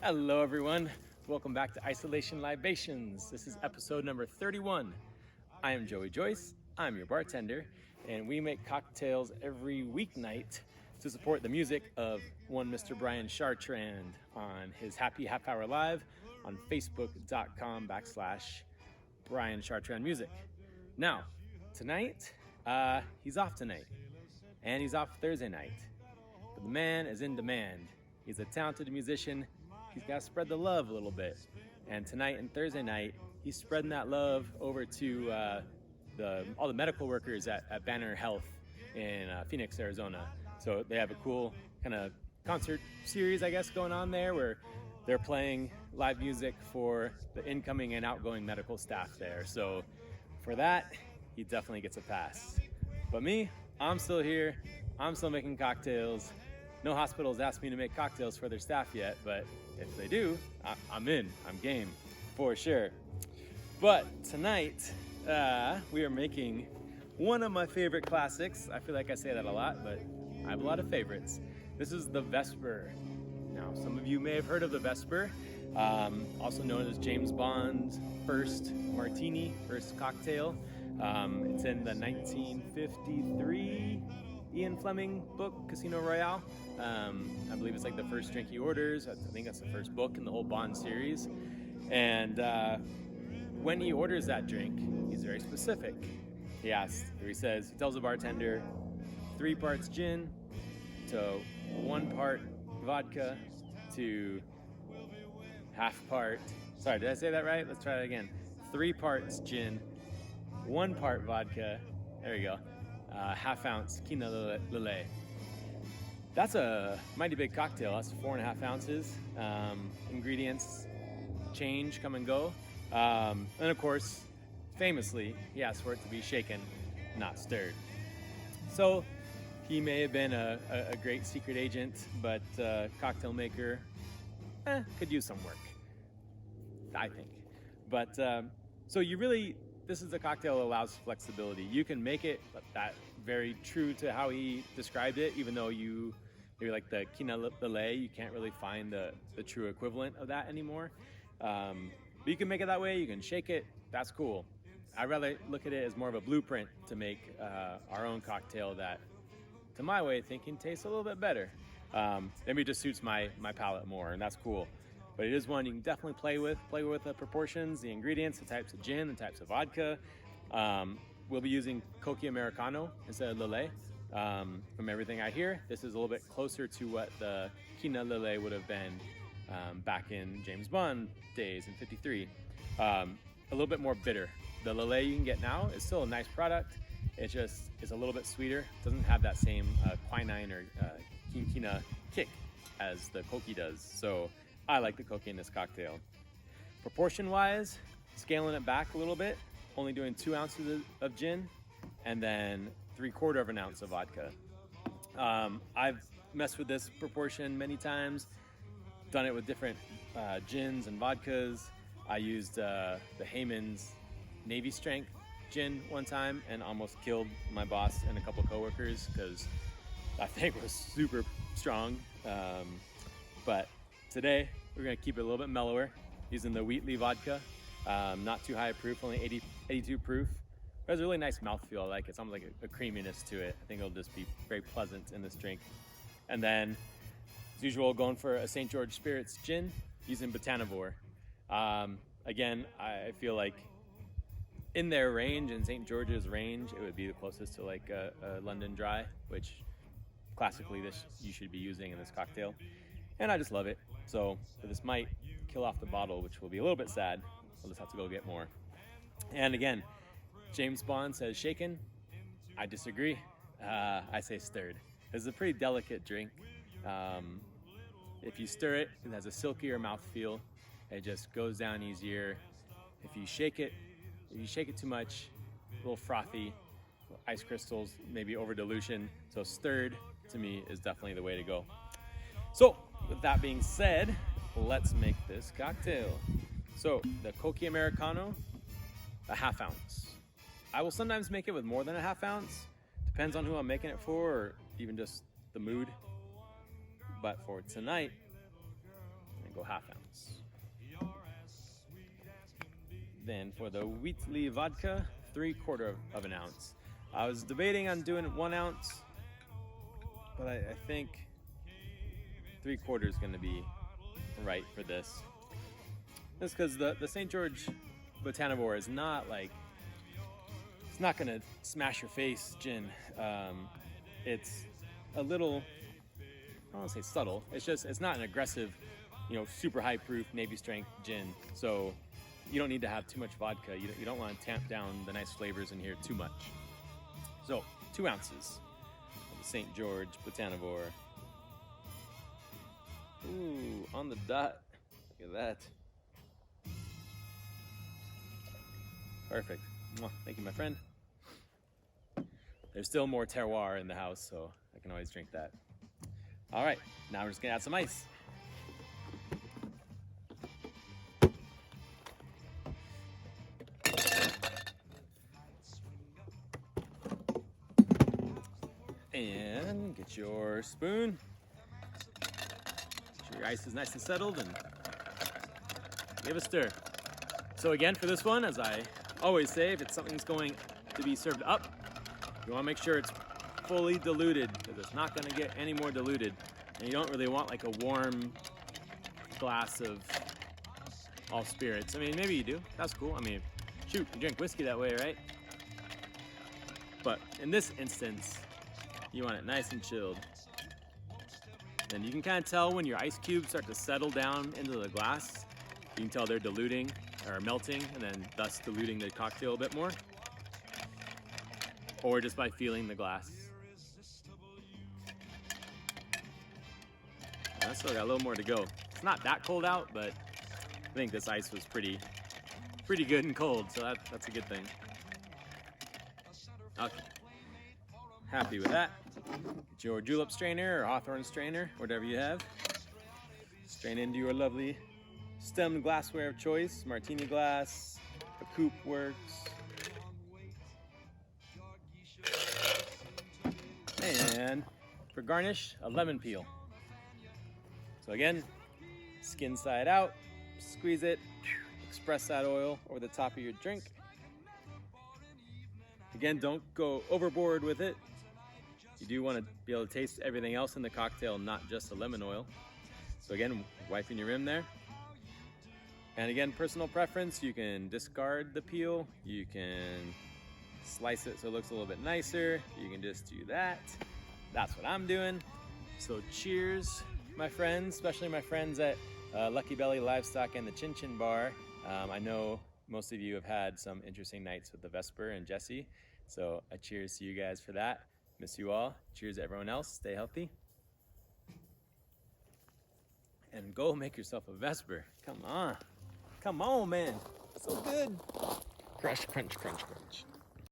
Hello everyone, welcome back to Isolation Libations. This is episode number 31. I am Joey Joyce, I'm your bartender, and we make cocktails every weeknight to support the music of one Mr. Brian Chartrand on his Happy Half Hour Live on facebook.com/Brian Chartrand Music. Now, tonight, he's off tonight, and he's off Thursday night, but the man is in demand. He's a talented musician. He's got to spread the love a little bit. And tonight and Thursday night, he's spreading that love over to all the medical workers at Banner Health in Phoenix, Arizona. So they have a cool kind of concert series, I guess, going on there where they're playing live music for the incoming and outgoing medical staff there. So for that, he definitely gets a pass. But me, I'm still here. I'm still making cocktails. No hospitals asked me to make cocktails for their staff yet, but if they do, I'm in. I'm game, for sure. But tonight, we are making one of my favorite classics. I feel like I say that a lot, but I have a lot of favorites. This is the Vesper. Now, some of you may have heard of the Vesper, also known as James Bond's first martini, first cocktail. It's in the 1953 Ian Fleming book, Casino Royale. I believe it's like the first drink he orders. I think that's the first book in the whole Bond series. And when he orders that drink, he's very specific. He tells the bartender 3 parts gin to 1 part vodka to half part. Sorry, did I say that right? Let's try that again. 3 parts gin, 1 part vodka. There we go. Half ounce quina lillet. That's a mighty big cocktail. That's 4.5 ounces. Ingredients change, come and go. And of course, famously, he asked for it to be shaken, not stirred. So he may have been a great secret agent, but cocktail maker could use some work, I think. But so this is a cocktail that allows flexibility. You can make it that very true to how he described it, even though maybe like the quina lillet, you can't really find the true equivalent of that anymore. But you can make it that way, you can shake it, that's cool. I rather look at it as more of a blueprint to make our own cocktail that, to my way of thinking, tastes a little bit better. Maybe it just suits my palate more, and that's cool. But it is one you can definitely play with the proportions, the ingredients, the types of gin, the types of vodka. We'll be using Coca Americano instead of Lillet. From everything I hear, this is a little bit closer to what the Quina Lillet would have been back in James Bond days in '53. A little bit more bitter. The Lillet you can get now is still a nice product. It's a little bit sweeter. It doesn't have that same quinine or quina kick as the Coca does. So I like the Coca in this cocktail. Proportion-wise, scaling it back a little bit, only doing 2 ounces of gin, and then 3/4 of an ounce of vodka. I've messed with this proportion many times, done it with different gins and vodkas. I used the Heyman's Navy Strength gin one time and almost killed my boss and a couple coworkers because that thing was super strong. But today, we're going to keep it a little bit mellower using the Wheatley vodka. Not too high proof, only 82 proof. It has a really nice mouthfeel. I like it. It's almost like a creaminess to it. I think it'll just be very pleasant in this drink. And then, as usual, going for a St. George Spirits gin using Botanivore. Again, I feel like in their range, in St. George's range, it would be the closest to like a London Dry, which classically you should be using in this cocktail. And I just love it. So this might kill off the bottle, which will be a little bit sad. We'll just have to go get more. And again, James Bond says shaken. I disagree. I say stirred. This is a pretty delicate drink. If you stir it, it has a silkier mouthfeel. It just goes down easier. If you shake it too much, a little frothy, ice crystals, maybe over dilution. So stirred, to me, is definitely the way to go. So, with that being said, let's make this cocktail. So, the Coca Americano, a half ounce. I will sometimes make it with more than a half ounce. Depends on who I'm making it for, or even just the mood. But for tonight, I'm go ½ ounce. Then for the Wheatley vodka, 3/4 of an ounce. I was debating on doing 1 ounce, but I think 3/4 is gonna be right for this. That's because the St. George Botanivore is not like, it's not gonna smash your face gin. It's a little, I don't want to say subtle, it's not an aggressive, super high proof Navy strength gin. So you don't need to have too much vodka. You don't want to tamp down the nice flavors in here too much. So 2 ounces of the St. George Botanivore. Ooh, on the dot. Look at that. Perfect. Mwah. Thank you, my friend. There's still more terroir in the house, so I can always drink that. All right, now we're just gonna add some ice. And get your spoon. Make sure your ice is nice and settled, and give a stir. So again, for this one, as I always say, if it's something's going to be served up, you want to make sure it's fully diluted, because it's not going to get any more diluted. And you don't really want like a warm glass of all spirits. I mean, maybe you do. That's cool. I mean, shoot, you drink whiskey that way, right? But in this instance, you want it nice and chilled. Then you can kind of tell when your ice cubes start to settle down into the glass. You can tell they're diluting or melting, and then thus diluting the cocktail a bit more. Or just by feeling the glass. I still got a little more to go. It's not that cold out, but I think this ice was pretty good and cold, so that's a good thing. Okay. Happy with that. Get your julep strainer or hawthorn strainer, whatever you have. Strain into your lovely stemmed glassware of choice. Martini glass, a coupe works. And for garnish, a lemon peel. So again, skin side out, squeeze it, express that oil over the top of your drink. Again, don't go overboard with it. You do want to be able to taste everything else in the cocktail, not just the lemon oil. So again, wiping your rim there. And again, personal preference, you can discard the peel, you can slice it so it looks a little bit nicer, you can just do that. That's what I'm doing. So cheers, my friends, especially my friends at Lucky Belly Livestock and the Chin Chin Bar. I know most of you have had some interesting nights with the Vesper and Jesse, so a cheers to you guys for that. Miss you all. Cheers to everyone else. Stay healthy. And go make yourself a Vesper. Come on. Come on, man. So good. Crunch, crunch, crunch, crunch.